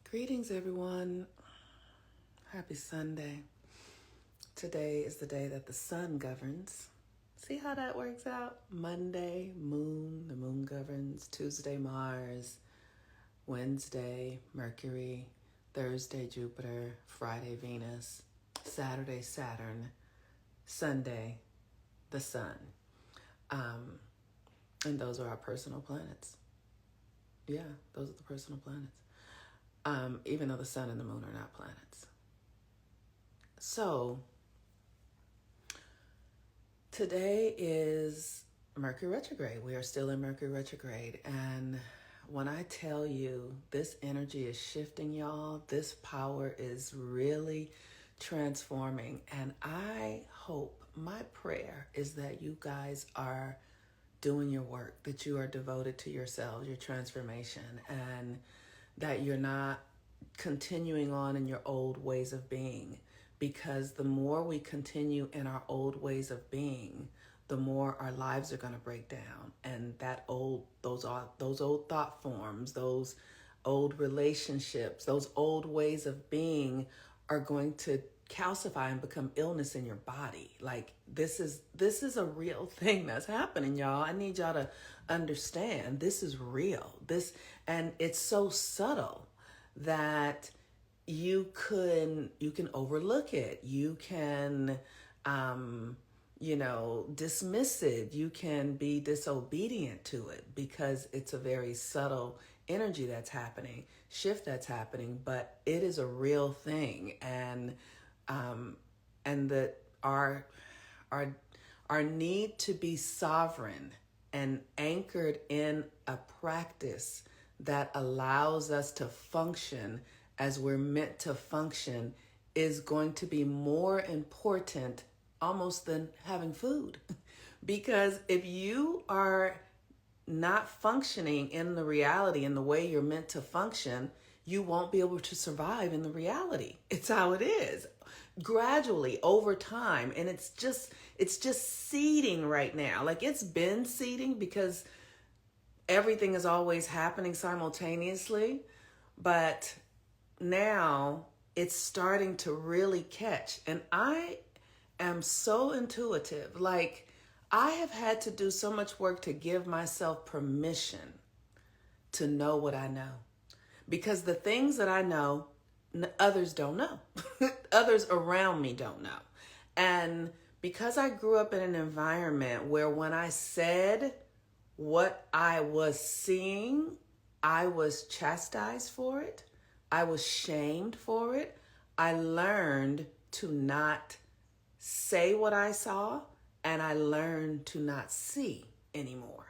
Greetings, everyone. Happy Sunday. Today is the day that the sun governs. See how that works out? Monday, moon, the moon governs. Tuesday, Mars. Wednesday, Mercury. Thursday, Jupiter. Friday, Venus. Saturday, Saturn. Sunday, the sun. And those are our personal planets. Yeah, those are the personal planets. Even though the sun and the moon are not planets. So, today is Mercury Retrograde. We are still in Mercury Retrograde. And when I tell you this energy is shifting, y'all, this power is really transforming. And I hope, my prayer is that you guys are doing your work, that you are devoted to yourselves, your transformation, and that you're not continuing on in your old ways of being, because the more we continue in our old ways of being, the more our lives are going to break down, and those old thought forms, those old relationships, those old ways of being are going to calcify and become illness in your body. Like this is a real thing that's happening, y'all. I need y'all to understand this is real. And it's so subtle that you can overlook it. You can dismiss it. You can be disobedient to it because it's a very subtle energy that's happening, shift that's happening, but it is a real thing. And that our need to be sovereign and anchored in a practice that allows us to function as we're meant to function is going to be more important almost than having food. Because if you are not functioning in the reality, in the way you're meant to function, you won't be able to survive in the reality. It's how it is. Gradually, over time. And it's just seeding right now. Like it's been seeding because everything is always happening simultaneously. But now it's starting to really catch. And I am so intuitive. Like I have had to do so much work to give myself permission to know what I know. Because the things that I know, others don't know. Others around me don't know. And because I grew up in an environment where when I said what I was seeing, I was chastised for it. I was shamed for it. I learned to not say what I saw, and I learned to not see anymore.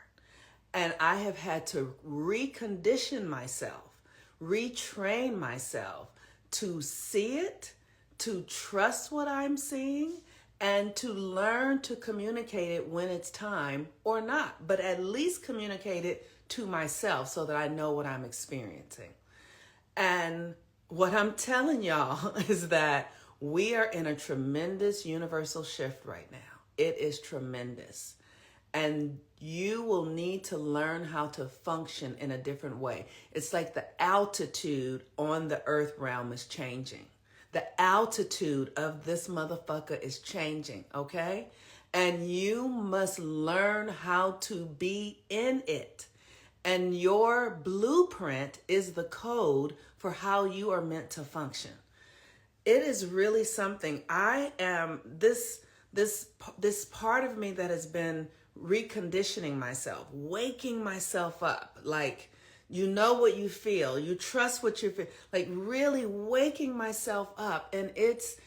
And I have had to recondition myself, retrain myself to see it, to trust what I'm seeing, and to learn to communicate it when it's time or not, but at least communicate it to myself so that I know what I'm experiencing. And what I'm telling y'all is that we are in a tremendous universal shift right now. It is tremendous. And you will need to learn how to function in a different way. It's like the altitude on the earth realm is changing. The altitude of this motherfucker is changing, okay? And you must learn how to be in it. And your blueprint is the code for how you are meant to function. It is really something. I am this part of me that has been reconditioning myself, waking myself up. Like, you know what you feel. You trust what you feel. Like really waking myself up. And it's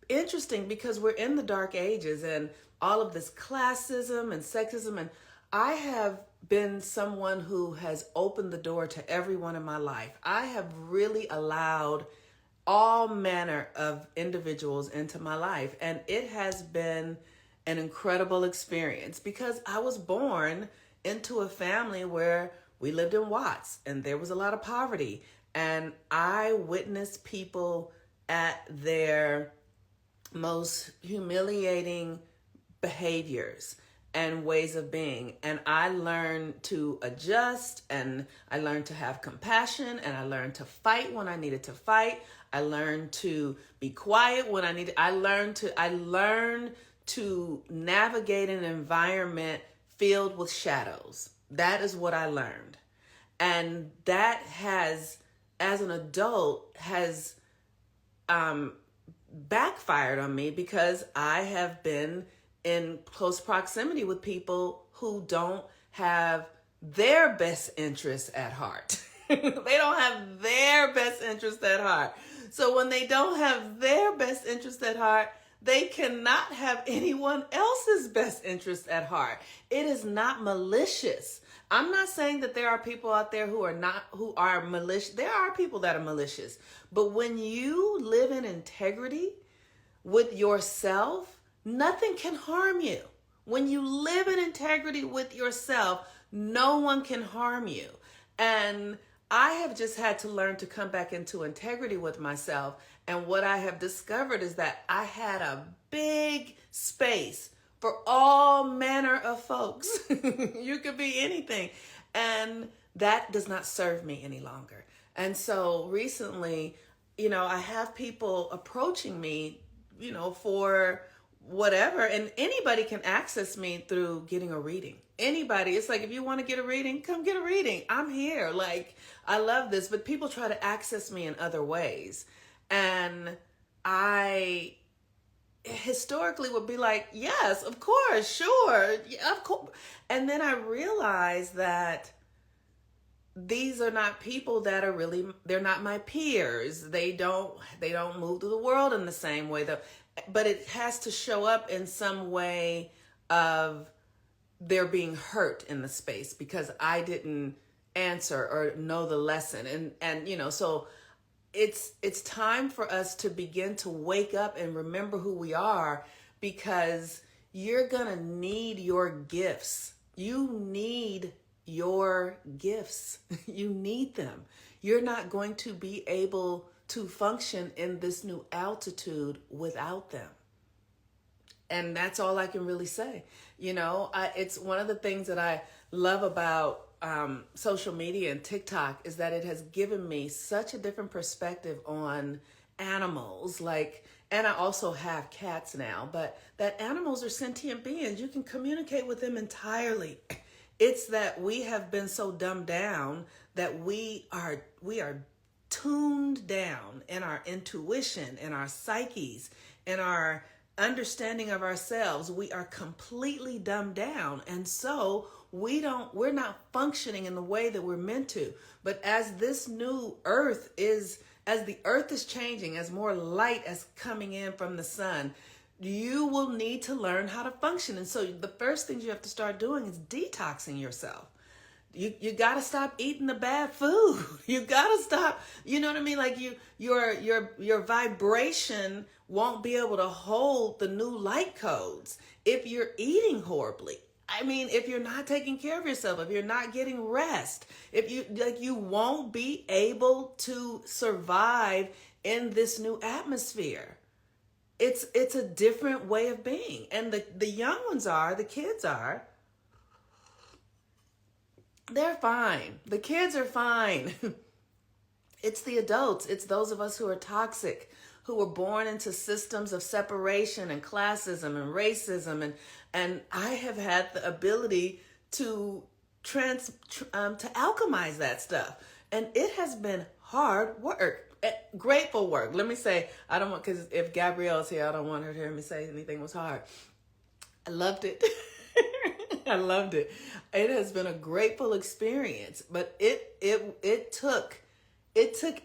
interesting because we're in the dark ages and all of this classism and sexism. And I have been someone who has opened the door to everyone in my life. I have really allowed all manner of individuals into my life. And it has been an incredible experience because I was born into a family where we lived in Watts and there was a lot of poverty. And I witnessed people at their most humiliating behaviors and ways of being. And I learned to adjust, and I learned to have compassion, and I learned to fight when I needed to fight. I learned to be quiet when I needed. I learned to navigate an environment filled with shadows. That is what I learned. And that has, as an adult, has backfired on me, because I have been in close proximity with people who don't have their best interests at heart. They don't have their best interests at heart. So when they don't have their best interests at heart, they cannot have anyone else's best interests at heart. It is not malicious. I'm not saying that there are people out there who are malicious. There are people that are malicious. But when you live in integrity with yourself, nothing can harm you. When you live in integrity with yourself, no one can harm you. And I have just had to learn to come back into integrity with myself. And what I have discovered is that I had a big space for all manner of folks. You could be anything. And that does not serve me any longer. And so recently, I have people approaching me, for whatever. And anybody can access me through getting a reading. Anybody. It's like, if you want to get a reading, come get a reading. I'm here. Like, I love this. But people try to access me in other ways. And I historically would be like, yes, of course, sure, yeah, of course. And then I realized that these are not people that are really, they're not my peers. They don't move through the world in the same way, though. But it has to show up in some way of they're being hurt in the space because I didn't answer or know the lesson. And so it's time for us to begin to wake up and remember who we are, because you're going to need your gifts. You need your gifts. You need them. You're not going to be able to function in this new altitude without them. And that's all I can really say. It's one of the things that I love about social media and TikTok is that it has given me such a different perspective on animals. And I also have cats now, but that animals are sentient beings. You can communicate with them entirely. It's that we have been so dumbed down that we are tuned down in our intuition, in our psyches, in our understanding of ourselves. We are completely dumbed down. And so we're not functioning in the way that we're meant to. But as this new earth as the earth is changing, as more light is coming in from the sun, you will need to learn how to function. And so the first things you have to start doing is detoxing yourself. You got to stop eating the bad food. You got to stop, you know what I mean? Like your vibration won't be able to hold the new light codes if you're eating horribly. I mean, if you're not taking care of yourself, if you're not getting rest, if you won't be able to survive in this new atmosphere. It's a different way of being. And the young ones the kids are, they're fine. The kids are fine. It's the adults. It's those of us who are toxic, who were born into systems of separation and classism and racism. And I have had the ability to alchemize that stuff. And it has been hard work. Grateful work. Let me say, I don't want, because if Gabrielle's here, I don't want her to hear me say anything was hard. I loved it. I loved it. It has been a grateful experience, but it took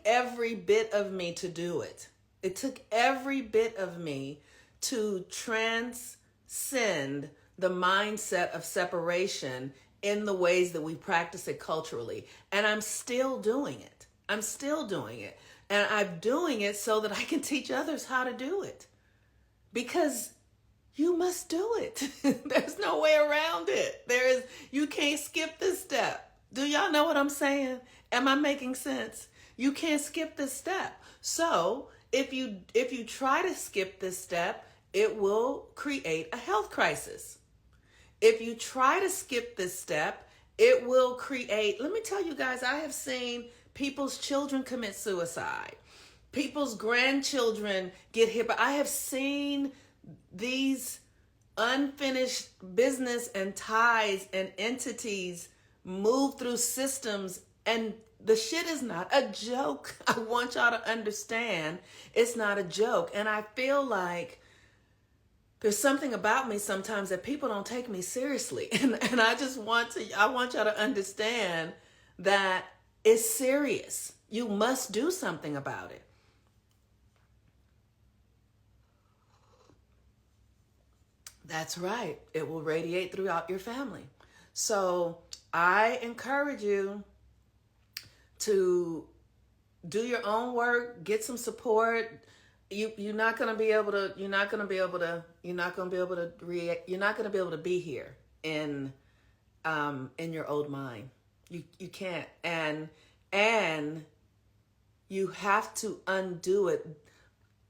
every bit of me to do it. It took every bit of me to transcend the mindset of separation in the ways that we practice it culturally. And I'm still doing it. And I'm doing it so that I can teach others how to do it. Because you must do it. There's no way around it. You can't skip this step. Do y'all know what I'm saying? Am I making sense? You can't skip this step. So if you try to skip this step, it will create a health crisis. If you try to skip this step, it will create, let me tell you guys, I have seen people's children commit suicide. People's grandchildren get hit. But I have seen these unfinished business and ties and entities move through systems, and the shit is not a joke. I want y'all to understand it's not a joke. And I feel like there's something about me sometimes that people don't take me seriously. And I want y'all to understand that it's serious. You must do something about it. That's right. It will radiate throughout your family. So I encourage you to do your own work, get some support. You're not going to be able to be here in your old mind. You can't. And you have to undo it.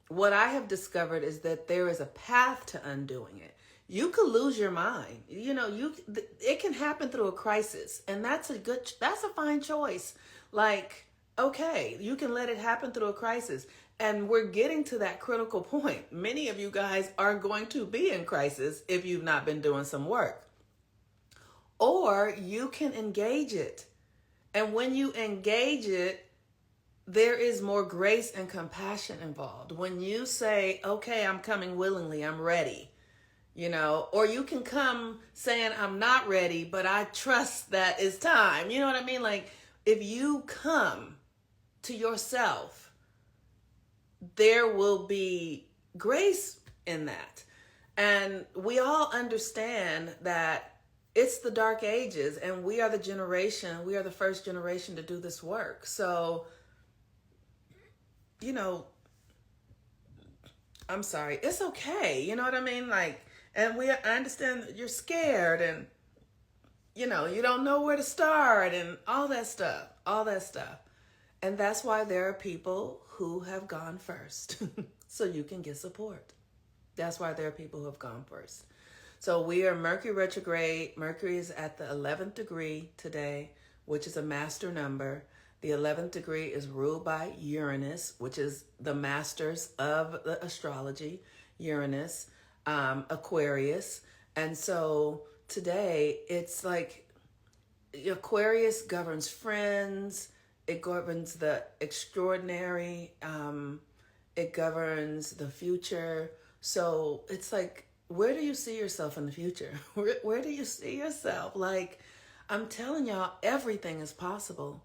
What I have discovered is that there is a path to undoing it. You could lose your mind. It can happen through a crisis, and that's a fine choice. Like, okay, you can let it happen through a crisis. And we're getting to that critical point. Many of you guys are going to be in crisis if you've not been doing some work. Or you can engage it. And when you engage it, there is more grace and compassion involved. When you say, okay, I'm coming willingly, I'm ready, or you can come saying, I'm not ready, but I trust that it's time. You know what I mean? Like, if you come to yourself, there will be grace in that. And we all understand that it's the dark ages, and we are the first generation to do this work. So, I'm sorry, it's okay. You know what I mean? Like, and I understand that you're scared, and, you don't know where to start and all that stuff. And that's why there are people who have gone first so you can get support. That's why there are people who have gone first. So we are Mercury retrograde. Mercury is at the 11th degree today, which is a master number. The 11th degree is ruled by Uranus, which is the masters of the astrology, Uranus, Aquarius. And so today it's like Aquarius governs friends. It governs the extraordinary. It governs the future. So it's like, where do you see yourself in the future? Where do you see yourself? Like, I'm telling y'all, everything is possible.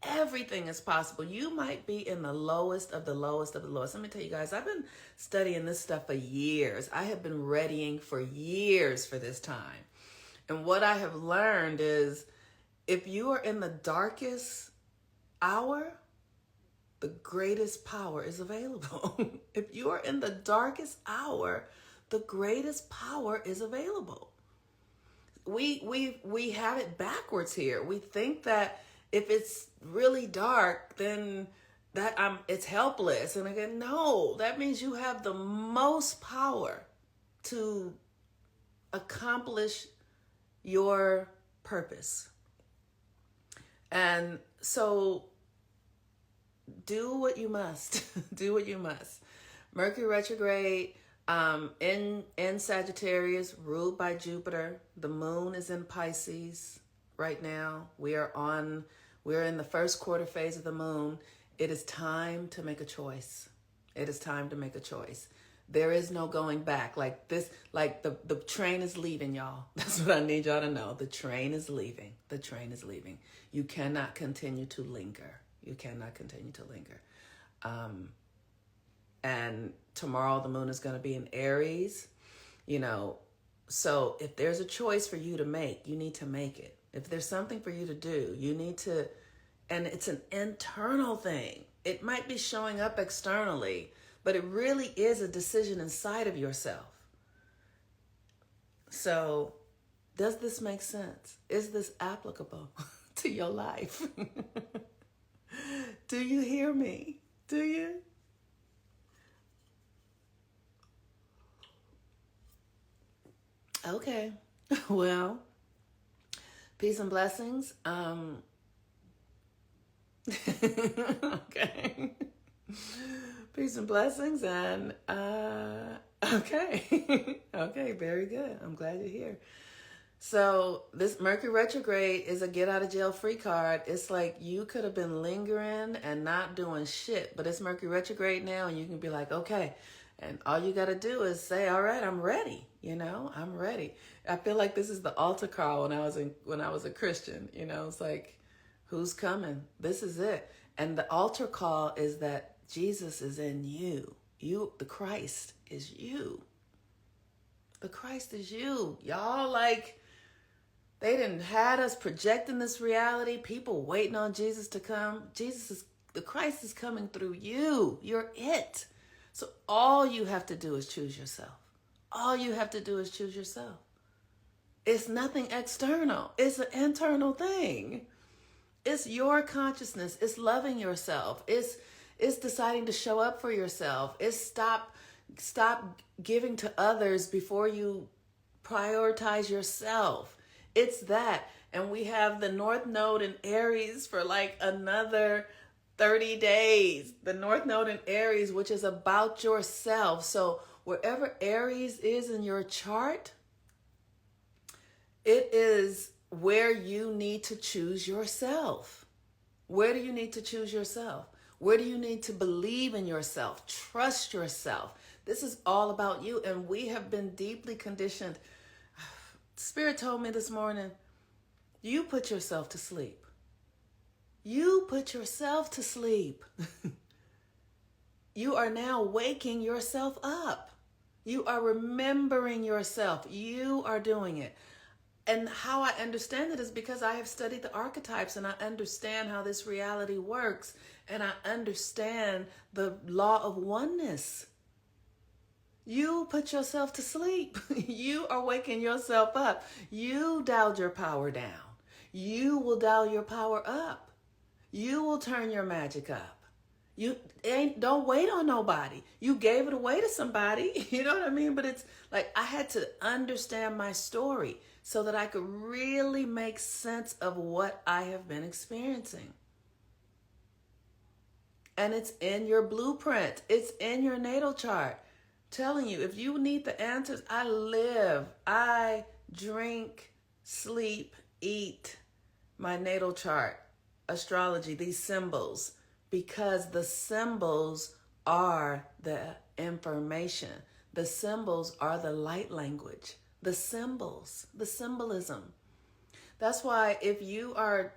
Everything is possible. You might be in the lowest of the lowest of the lowest. Let me tell you guys, I've been studying this stuff for years. I have been readying for years for this time. And what I have learned is, if you are in the darkest hour, the greatest power is available. If you are in the darkest hour, the greatest power is available. We have it backwards here. We think that if it's really dark, then it's helpless. And again, no, that means you have the most power to accomplish your purpose. And so do what you must. Do what you must. Mercury retrograde in Sagittarius, ruled by Jupiter. The moon is in Pisces right now. We're in the first quarter phase of the moon. It is time to make a choice. It is time to make a choice. There is no going back. Like the train is leaving, y'all. That's what I need y'all to know. The train is leaving. The train is leaving. You cannot continue to linger. You cannot continue to linger. And tomorrow the moon is going to be in Aries, so if there's a choice for you to make, you need to make it. If there's something for you to do, you need to, and it's an internal thing. It might be showing up externally, but it really is a decision inside of yourself. So does this make sense? Is this applicable to your life? Do you hear me? Do you? Okay. Well, peace and blessings. Okay. Peace and blessings and okay. Okay, very good. I'm glad you're here. So this Mercury retrograde is a get out of jail free card. It's like you could have been lingering and not doing shit, but it's Mercury retrograde now and you can be like, okay. And all you got to do is say, all right, I'm ready. I'm ready. I feel like this is the altar call when I was a Christian, it's like, who's coming? This is it. And the altar call is that Jesus is in you. The Christ is you. The Christ is you. Y'all, like, they didn't had us projecting this reality. People waiting on Jesus to come. The Christ is coming through you. You're it. So all you have to do is choose yourself. All you have to do is choose yourself. It's nothing external. It's an internal thing. It's your consciousness. It's loving yourself. It's deciding to show up for yourself. It's stop giving to others before you prioritize yourself. It's that. And we have the North Node in Aries for like another 30 days. The North Node in Aries, which is about yourself. So wherever Aries is in your chart, it is where you need to choose yourself. Where do you need to choose yourself? Where do you need to believe in yourself? Trust yourself. This is all about you. And we have been deeply conditioned. Spirit told me this morning, you put yourself to sleep. You put yourself to sleep. You are now waking yourself up. You are remembering yourself. You are doing it. And how I understand it is because I have studied the archetypes and I understand how this reality works. And I understand the law of oneness. You put yourself to sleep. You are waking yourself up. You dialed your power down. You will dial your power up. You will turn your magic up. Don't wait on nobody. You gave it away to somebody. You know what I mean? But it's like I had to understand my story so that I could really make sense of what I have been experiencing. And it's in your blueprint. It's in your natal chart. Telling you, if you need the answers, I drink, sleep, eat my natal chart, astrology, these symbols, because the symbols are the information. The symbols are the light language. The symbols, the symbolism. That's why if you are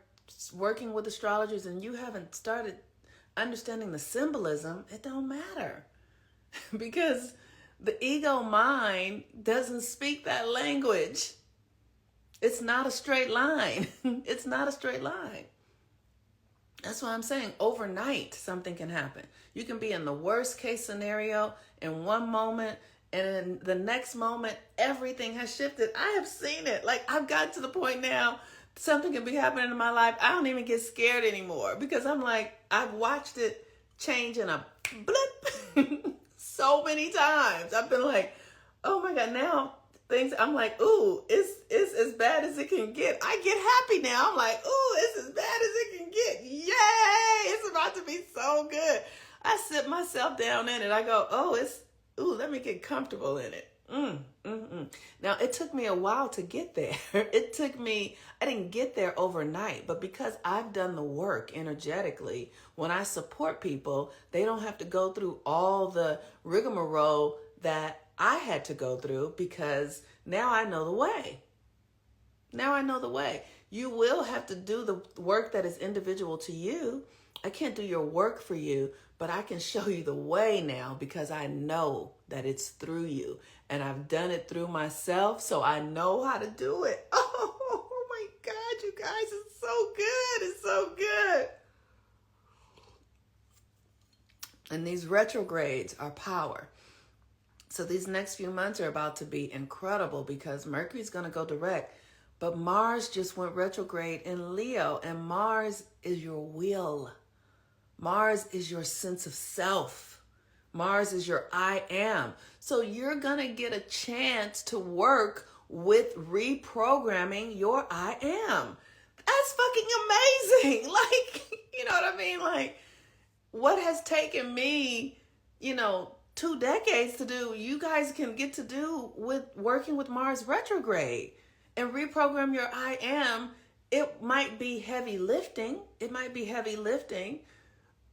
working with astrologers and you haven't started understanding the symbolism, it don't matter. Because the ego mind doesn't speak that language. It's not a straight line. It's not a straight line. That's why I'm saying overnight something can happen. You can be in the worst case scenario in one moment, and in the next moment, everything has shifted. I have seen it. Like, I've gotten to the point now, something can be happening in my life. I don't even get scared anymore because I'm like, I've watched it change in a blip so many times. I've been like, oh my God, now things, I'm like, ooh, it's as bad as it can get. I get happy now. I'm like, ooh, it's as bad as it can get. Yay! It's about to be so good. I sit myself down in it. I go, let me get comfortable in it. Now, it took me a while to get there. I didn't get there overnight, but because I've done the work energetically, when I support people, they don't have to go through all the rigmarole that I had to go through because now I know the way. Now I know the way. You will have to do the work that is individual to you. I can't do your work for you, but I can show you the way now because I know that it's through you. And I've done it through myself, so I know how to do it. Oh my God, you guys, it's so good. It's so good. And these retrogrades are power. So these next few months are about to be incredible because Mercury's going to go direct. But Mars just went retrograde in Leo, and Mars is your will. Mars is your sense of self. Mars is your I am. So you're going to get a chance to work with reprogramming your I am. That's fucking amazing. Like, you know what I mean? Like, what has taken me, 2 decades to do, you guys can get to do with working with Mars retrograde and reprogram your I am. It might be heavy lifting.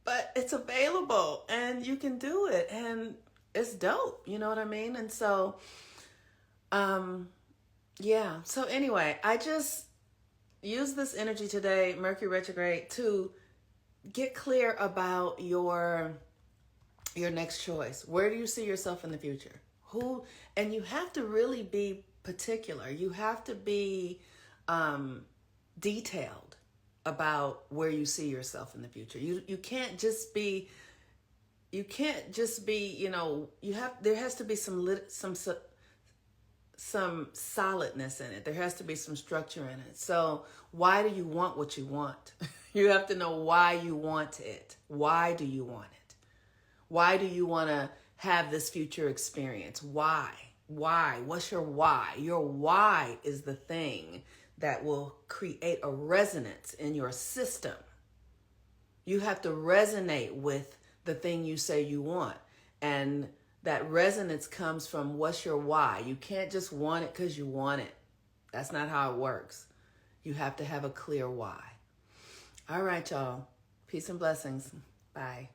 But it's available and you can do it and it's dope. You know what I mean? And so, yeah. So anyway, I just use this energy today, Mercury retrograde, to get clear about your next choice. Where do you see yourself in the future? And you have to really be particular. You have to be detailed about where you see yourself in the future. You can't just be, there has to be some solidness in it. There has to be some structure in it. So why do you want what you want? You have to know why you want it. Why do you want it? Why do you want to have this future experience? Why? What's your why? Your why is the thing that will create a resonance in your system. You have to resonate with the thing you say you want. And that resonance comes from what's your why. You can't just want it because you want it. That's not how it works. You have to have a clear why. All right, y'all. Peace and blessings. Bye.